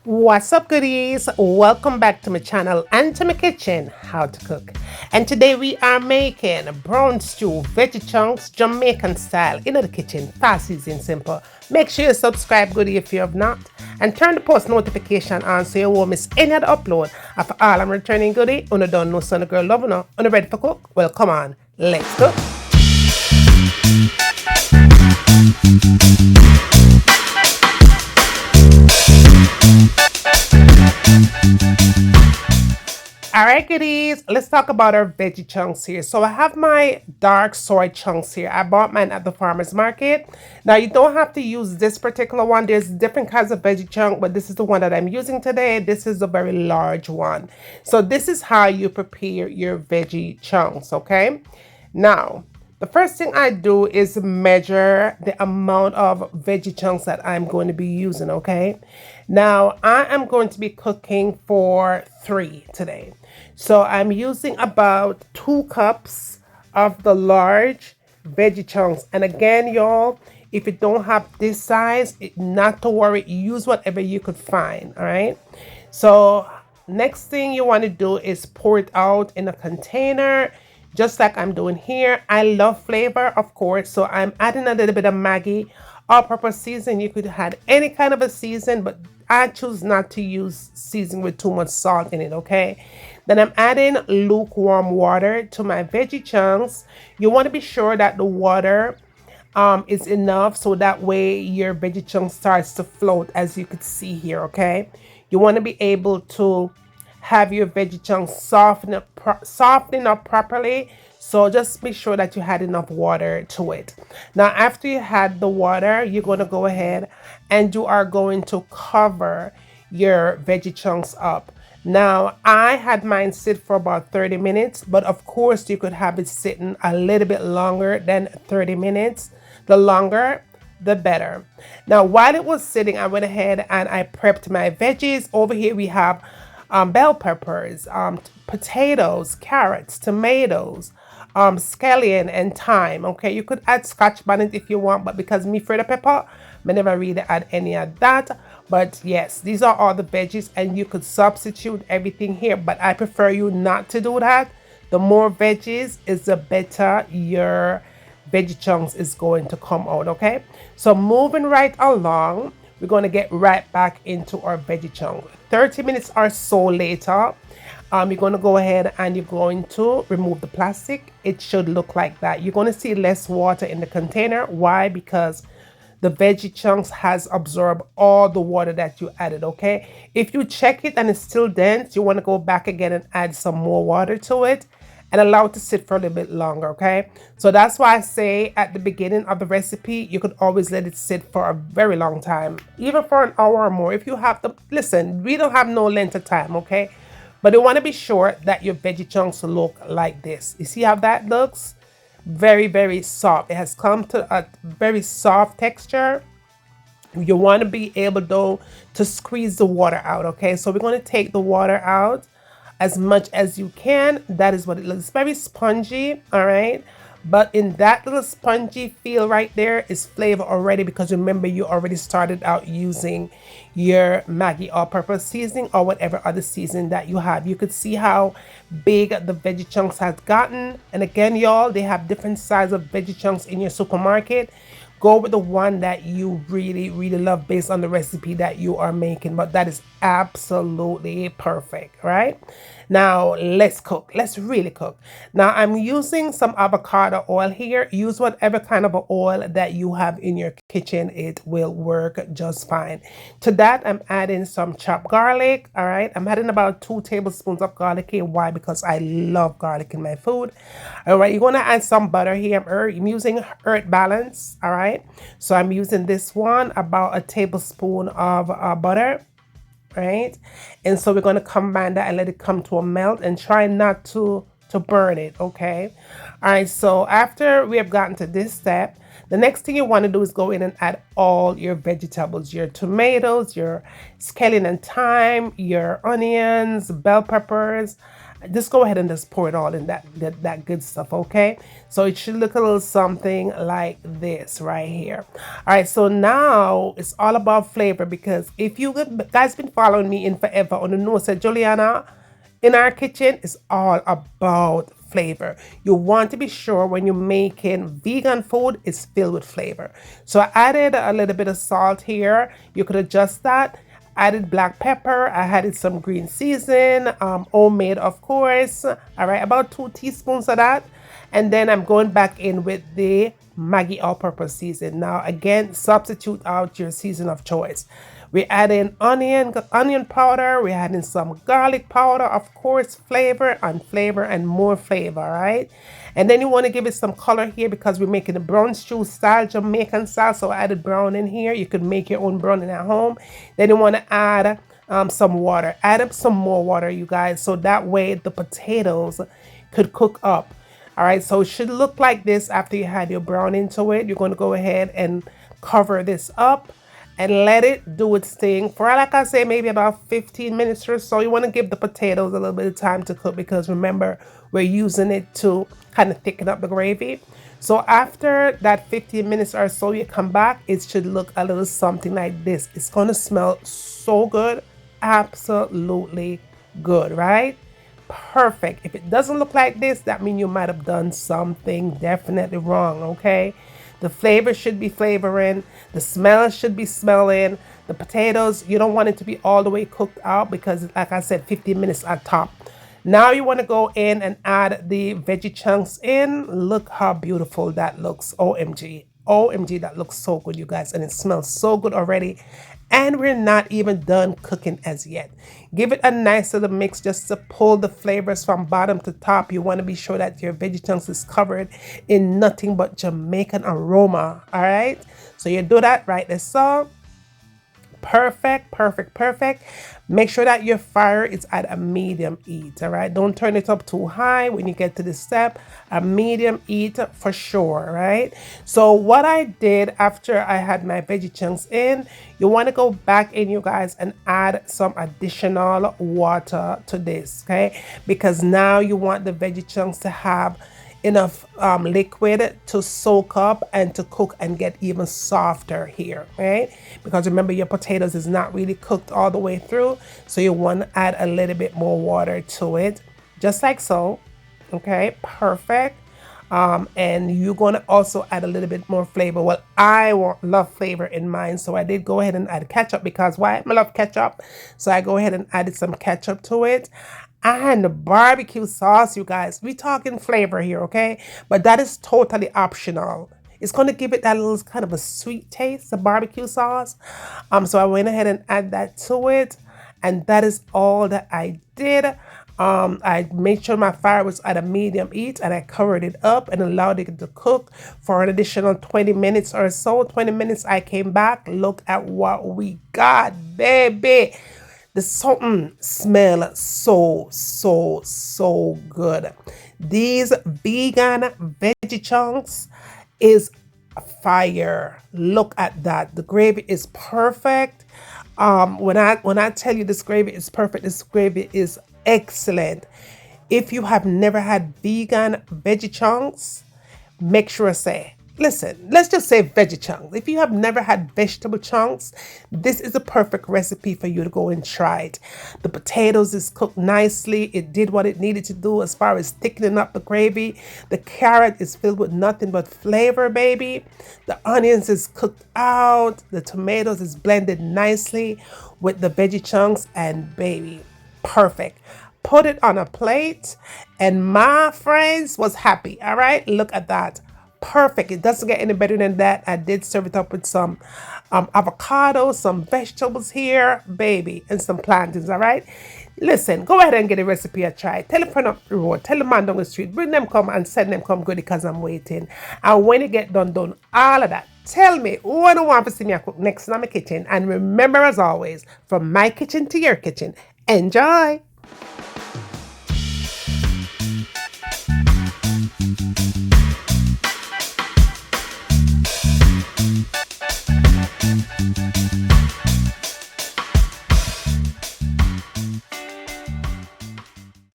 What's up, goodies? Welcome back to my channel and to my kitchen, How to Cook. And today we are making brown stew, veggie chunks, Jamaican style, in the kitchen, fast, easy and simple. Make sure you subscribe, goodie, if you have not, and turn the post notification on so you won't miss any other upload. After all, I'm returning goodie. Una don't know son of girl love no. Una ready for cook? Well, come on, let's cook. Alright, goodies, let's talk about our veggie chunks here. So I have my dark soy chunks here. I bought mine at the farmer's market. Now you don't have to use this particular one. There's different kinds of veggie chunk, but this is the one that I'm using today. This is a very large one. So this is how you prepare your veggie chunks, okay? Now, the first thing I do is measure the amount of veggie chunks that I'm going to be using, okay? Now, I am going to be cooking for 3 today. So I'm using about 2 cups of the large veggie chunks. And again, y'all, if you don't have this size, not to worry, use whatever you could find, all right? So next thing you want to do is pour it out in a container, just like I'm doing here. I love flavor, of course, so I'm adding a little bit of Maggi all-purpose season. You could add any kind of a season, but I choose not to use season with too much salt in it, okay? Then I'm adding lukewarm water to my veggie chunks. You want to be sure that the water is enough so that way your veggie chunk starts to float, as you could see here, okay? You want to be able to have your veggie chunks soften up properly. So just be sure that you had enough water to it. Now, after you had the water, you're going to go ahead and you are going to cover your veggie chunks up. Now, I had mine sit for about 30 minutes, but of course you could have it sitting a little bit longer than 30 minutes. The longer, the better. Now, while it was sitting, I went ahead and I prepped my veggies. Over here we have bell peppers, potatoes, carrots, tomatoes, scallion, and thyme. Okay, you could add scotch bonnet if you want, but because me for the pepper, I never really add any of that. But yes, these are all the veggies, and you could substitute everything here, but I prefer you not to do that. The more veggies is the better your veggie chunks is going to come out, okay? So moving right along, we're going to get right back into our veggie chunk. 30 minutes or so later, you're going to go ahead and you're going to remove the plastic. It should look like that. You're going to see less water in the container. Why? Because the veggie chunks has absorbed all the water that you added, okay? If you check it and it's still dense, you want to go back again and add some more water to it and allow it to sit for a little bit longer, okay? So that's why I say at the beginning of the recipe, you could always let it sit for a very long time, even for an hour or more. If you have to, listen, we don't have no length of time, okay? But you want to be sure that your veggie chunks look like this. You see how that looks? Very, very soft. It has come to a very soft texture. You want to be able, though, to squeeze the water out, okay? So we're going to take the water out as much as you can. That is what it looks. It's very spongy, all right? But in that little spongy feel right there is flavor already, because remember, you already started out using your Maggi all-purpose seasoning or whatever other seasoning that you have. You could see how big the veggie chunks has gotten. And again, y'all, they have different size of veggie chunks in your supermarket. Go with the one that you really, really love based on the recipe that you are making. But that is absolutely perfect, right? Now, let's cook. Let's really cook. Now, I'm using some avocado oil here. Use whatever kind of oil that you have in your kitchen. It will work just fine. To that, I'm adding some chopped garlic, all right? I'm adding about 2 tablespoons of garlic here. Why? Because I love garlic in my food. All right, you're going to add some butter here. I'm using Earth Balance, all right? So I'm using this one, about a tablespoon of butter, right? And so we're going to combine that and let it come to a melt, and try not to burn it, okay? All right, so after we have gotten to this step, the next thing you want to do is go in and add all your vegetables, your tomatoes, your scallion and thyme, your onions, bell peppers. Just go ahead and just pour it all in that good stuff, okay? So it should look a little something like this right here. All right, so now it's all about flavor, because if you guys been following me in forever on the know, said Juliana, in our kitchen is all about flavor. You want to be sure when you're making vegan food is filled with flavor. So I added a little bit of salt here. You could adjust that. Added black pepper. I added some green season, homemade of course. All right, about 2 teaspoons of that. And then I'm going back in with the Maggi all-purpose season. Now again, substitute out your season of choice. We're adding onion powder. We're adding some garlic powder, of course, flavor and more flavor, all right? And then you want to give it some color here because we're making a brown stew style, Jamaican style. So I added brown in here. You could make your own browning at home. Then you want to add some water. Add up some more water, you guys, so that way the potatoes could cook up. All right, so it should look like this after you had your brown into it. You're going to go ahead and cover this up and let it do its thing for, like I say, maybe about 15 minutes or so. You want to give the potatoes a little bit of time to cook because remember, we're using it to kind of thicken up the gravy. So after that 15 minutes or so, you come back, it should look a little something like this. It's going to smell so good, absolutely good, right? Perfect. If it doesn't look like this, that means you might have done something definitely wrong, okay? The flavor should be flavoring, the smell should be smelling. The potatoes, you don't want it to be all the way cooked out because, like I said, 15 minutes at top. Now you want to go in and add the veggie chunks in. Look how beautiful that looks. OMG. OMG, that looks so good, you guys. And it smells so good already. And we're not even done cooking as yet. Give it a nice little mix just to pull the flavors from bottom to top. You want to be sure that your veggie chunks is covered in nothing but Jamaican aroma. All right. So you do that right there. So perfect, perfect, perfect. Make sure that your fire is at a medium heat, all right? Don't turn it up too high when you get to this step. A medium heat for sure, right? So what I did after I had my veggie chunks in, you want to go back in, you guys, and add some additional water to this, okay? Because now you want the veggie chunks to have enough liquid to soak up and to cook and get even softer here, right? Because remember, your potatoes is not really cooked all the way through, so you want to add a little bit more water to it, just like so. Okay, perfect. And you're going to also add a little bit more flavor. Well, love flavor in mine, so I did go ahead and add ketchup because why? I love ketchup, so I go ahead and added some ketchup to it. And the barbecue sauce, you guys, we talking flavor here, okay? But that is totally optional. It's going to give it that little kind of a sweet taste, the barbecue sauce. So I went ahead and add that to it. And that is all that I did. I made sure my fire was at a medium heat and I covered it up and allowed it to cook for an additional 20 minutes or so. 20 minutes, I came back. Look at what we got, baby. The something smell so good. These vegan veggie chunks is fire. Look at that. The gravy is perfect. When I tell you this gravy is perfect, this gravy is excellent. If you have never had vegan veggie chunks, make sure I say, listen, let's just say veggie chunks. If you have never had vegetable chunks, this is a perfect recipe for you to go and try it. The potatoes is cooked nicely. It did what it needed to do as far as thickening up the gravy. The carrot is filled with nothing but flavor, baby. The onions is cooked out. The tomatoes is blended nicely with the veggie chunks, and baby, perfect. Put it on a plate and my friends was happy. All right, look at that. Perfect. It doesn't get any better than that. I did serve it up with some avocado, some vegetables here, baby, and some plantains. All right. Listen, go ahead and get a recipe a try. Tell a friend up the road. Tell a man down the street. Bring them come and send them come good because I'm waiting. And when you get done all of that. Tell me who I don't want to see me cook next in my kitchen. And remember, as always, from my kitchen to your kitchen, enjoy.